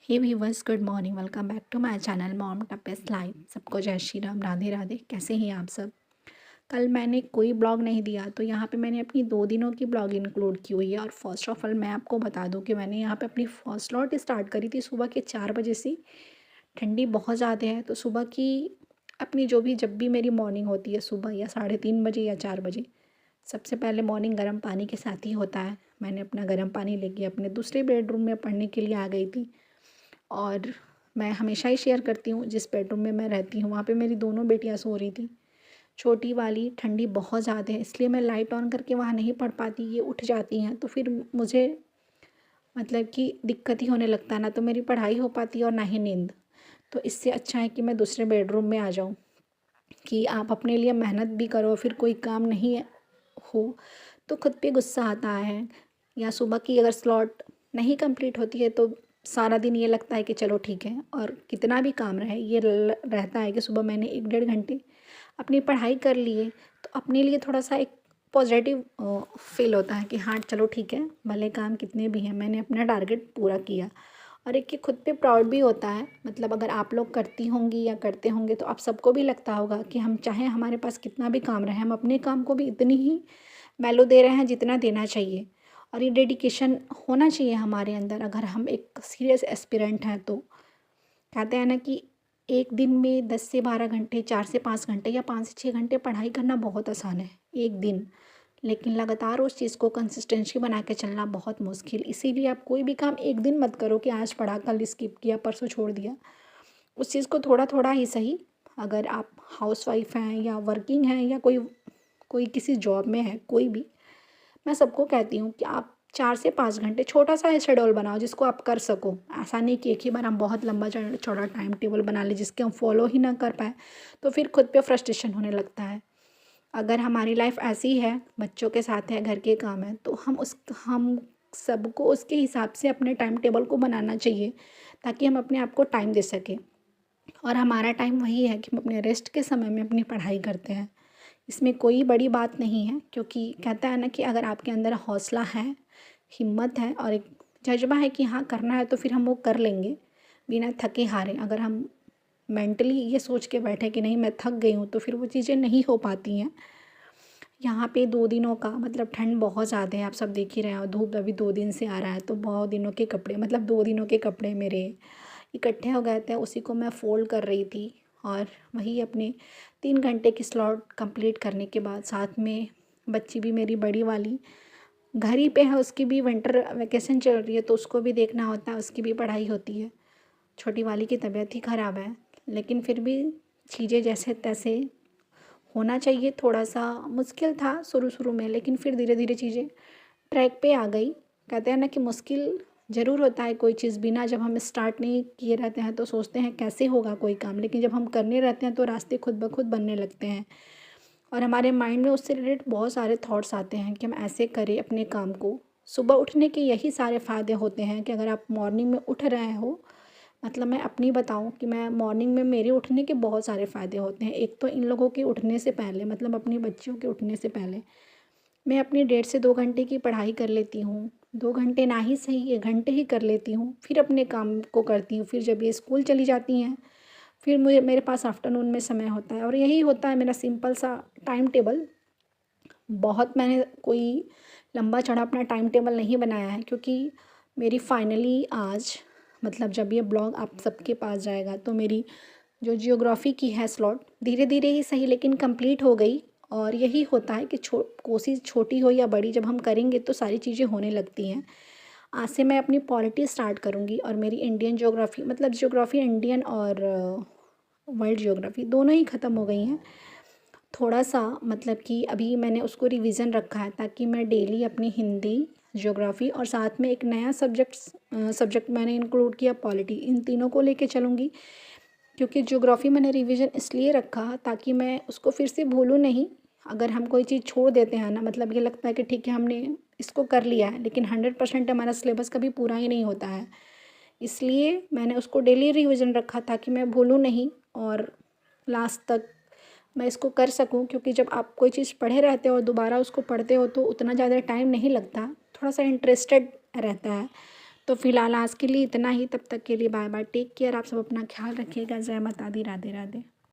Hey viewers, good morning. Welcome back to my channel mom टप्पेस live. सबको जय श्री राम, राधे राधे। कैसे हैं आप सब? कल मैंने कोई ब्लॉग नहीं दिया तो यहाँ पे मैंने अपनी 2 दिनों की ब्लॉग इंक्लूड की हुई है। और फर्स्ट ऑफ ऑल मैं आपको बता दूँ कि मैंने यहाँ पे अपनी फर्स्ट लॉट स्टार्ट करी थी सुबह के 4 बजे से। ठंडी बहुत ज़्यादा है तो सुबह की अपनी जब भी मेरी मॉर्निंग होती है सुबह या 3:30 बजे या 4 बजे, सबसे पहले मॉर्निंग गर्म पानी के साथ ही होता है। मैंने अपना गर्म पानी लेके अपने दूसरे बेडरूम में पढ़ने के लिए आ गई थी। और मैं हमेशा ही शेयर करती हूँ, जिस बेडरूम में मैं रहती हूँ वहाँ पे मेरी दोनों बेटियाँ सो रही थी। छोटी वाली ठंडी बहुत ज़्यादा है इसलिए मैं लाइट ऑन करके वहाँ नहीं पढ़ पाती, ये उठ जाती हैं तो फिर मुझे मतलब कि दिक्कत ही होने लगता है, ना तो मेरी पढ़ाई हो पाती है और ना ही नींद। तो इससे अच्छा है कि मैं दूसरे बेडरूम में आ जाऊँ, कि आप अपने लिए मेहनत भी करो, फिर कोई काम नहीं हो तो खुद पे गुस्सा आता है। या सुबह की अगर स्लॉट नहीं कंप्लीट होती है तो सारा दिन ये लगता है कि चलो ठीक है, और कितना भी काम रहे ये रहता है कि सुबह मैंने 1 डेढ़ घंटे अपनी पढ़ाई कर लिए तो अपने लिए थोड़ा सा एक पॉजिटिव फील होता है कि हाँ चलो ठीक है, भले काम कितने भी हैं मैंने अपना टारगेट पूरा किया। और एक कि खुद पे प्राउड भी होता है। मतलब अगर आप लोग करती होंगी या करते होंगे तो आप सबको भी लगता होगा कि हम चाहे हमारे पास कितना भी काम रहे, हम अपने काम को भी इतनी ही वैल्यू दे रहे हैं जितना देना चाहिए। और ये डेडिकेशन होना चाहिए हमारे अंदर अगर हम एक सीरियस एस्पिरेंट हैं तो। कहते हैं ना कि एक दिन में 10 से 12 घंटे, 4 से 5 घंटे या 5 से 6 घंटे पढ़ाई करना बहुत आसान है एक दिन, लेकिन लगातार उस चीज़ को कंसिस्टेंसी बना के चलना बहुत मुश्किल। इसीलिए आप कोई भी काम एक दिन मत करो कि आज पढ़ा, कल स्किप किया, परसों छोड़ दिया। उस चीज़ को थोड़ा थोड़ा ही सही, अगर आप हाउसवाइफ हैं या वर्किंग हैं या कोई कोई किसी जॉब में है, कोई भी, मैं सबको कहती हूँ कि आप 4 से 5 घंटे छोटा सा शेड्यूल बनाओ जिसको आप कर सको। ऐसा नहीं कि एक ही बार हम बहुत लंबा चौड़ा टाइम टेबल बना लें जिसके हम फॉलो ही ना कर पाए, तो फिर खुद पे फ्रस्ट्रेशन होने लगता है। अगर हमारी लाइफ ऐसी है, बच्चों के साथ है, घर के काम है, तो हम सबको उसके हिसाब से अपने टाइम टेबल को बनाना चाहिए ताकि हम अपने आप को टाइम दे सकें। और हमारा टाइम वही है कि हम अपने रेस्ट के समय में अपनी पढ़ाई करते हैं। इसमें कोई बड़ी बात नहीं है, क्योंकि कहता है ना कि अगर आपके अंदर हौसला है, हिम्मत है और एक जज्बा है कि हाँ करना है तो फिर हम वो कर लेंगे बिना थके हारे। अगर हम मेंटली ये सोच के बैठे कि नहीं मैं थक गई हूँ तो फिर वो चीज़ें नहीं हो पाती हैं। यहाँ पे 2 दिनों का मतलब ठंड बहुत ज़्यादा है, आप सब देख ही रहे हो। धूप अभी 2 दिन से आ रहा है तो बहुत दिनों के कपड़े, मतलब 2 दिनों के कपड़े मेरे इकट्ठे हो गए थे, उसी को मैं फ़ोल्ड कर रही थी। और वही अपने 3 घंटे की स्लॉट कंप्लीट करने के बाद साथ में बच्ची भी मेरी बड़ी वाली घर ही पे है, उसकी भी विंटर वैकेशन चल रही है तो उसको भी देखना होता है, उसकी भी पढ़ाई होती है। छोटी वाली की तबीयत ही ख़राब है, लेकिन फिर भी चीज़ें जैसे तैसे होना चाहिए। थोड़ा सा मुश्किल था शुरू शुरू में, लेकिन फिर धीरे धीरे चीज़ें ट्रैक पे आ गई। कहते हैं ना कि मुश्किल ज़रूर होता है कोई चीज़, बिना जब हम स्टार्ट नहीं किए रहते हैं तो सोचते हैं कैसे होगा कोई काम, लेकिन जब हम करने रहते हैं तो रास्ते खुद ब खुद बनने लगते हैं। और हमारे माइंड में उससे रिलेटेड बहुत सारे थॉट्स आते हैं कि हम ऐसे करें अपने काम को। सुबह उठने के यही सारे फ़ायदे होते हैं कि अगर आप मॉर्निंग में उठ रहे हो, मतलब मैं अपनी बताऊं कि मैं मॉर्निंग में मेरे उठने के बहुत सारे फ़ायदे होते हैं। एक तो इन लोगों के उठने से पहले, मतलब अपनी बच्चियों के उठने से पहले मैं अपनी 1.5 से 2 घंटे की पढ़ाई कर लेती हूँ। 2 घंटे ना ही सही, 1 घंटे ही कर लेती हूँ, फिर अपने काम को करती हूँ। फिर जब ये स्कूल चली जाती हैं फिर मेरे पास आफ्टरनून में समय होता है, और यही होता है मेरा सिंपल सा टाइम टेबल। बहुत मैंने कोई लंबा चौड़ा अपना टाइम टेबल नहीं बनाया है, क्योंकि मेरी फाइनली आज, मतलब जब ये ब्लॉग आप सबके पास जाएगा तो मेरी जो जियोग्राफी की है स्लॉट धीरे धीरे ही सही लेकिन कंप्लीट हो गई। और यही होता है कि कोशिश छोटी हो या बड़ी, जब हम करेंगे तो सारी चीज़ें होने लगती हैं। आज से मैं अपनी पॉलिटी स्टार्ट करूँगी और मेरी इंडियन ज्योग्राफी, मतलब ज्योग्राफी इंडियन और वर्ल्ड ज्योग्राफी दोनों ही ख़त्म हो गई हैं। थोड़ा सा मतलब कि अभी मैंने उसको रिवीजन रखा है ताकि मैं डेली अपनी हिंदी, ज्योग्राफी और साथ में एक नया सब्जेक्ट मैंने इंक्लूड किया पॉलिटी, इन तीनों को लेके चलूँगी। क्योंकि ज्योग्राफी मैंने रिवीजन इसलिए रखा ताकि मैं उसको फिर से भूलूँ नहीं। अगर हम कोई चीज़ छोड़ देते हैं ना, मतलब ये लगता है कि ठीक है हमने इसको कर लिया है, लेकिन 100% हमारा सिलेबस कभी पूरा ही नहीं होता है। इसलिए मैंने उसको डेली रिवीजन रखा ताकि मैं भूलूँ नहीं और लास्ट तक मैं इसको कर सकूं। क्योंकि जब आप कोई चीज़ पढ़े रहते हो और दोबारा उसको पढ़ते हो तो उतना ज़्यादा टाइम नहीं लगता, थोड़ा सा इंटरेस्टेड रहता है। तो फिलहाल आज के लिए इतना ही, तब तक के लिए बाय बाय, टेक केयर। आप सब अपना ख्याल रखिएगा। जय माता दी, राधे राधे।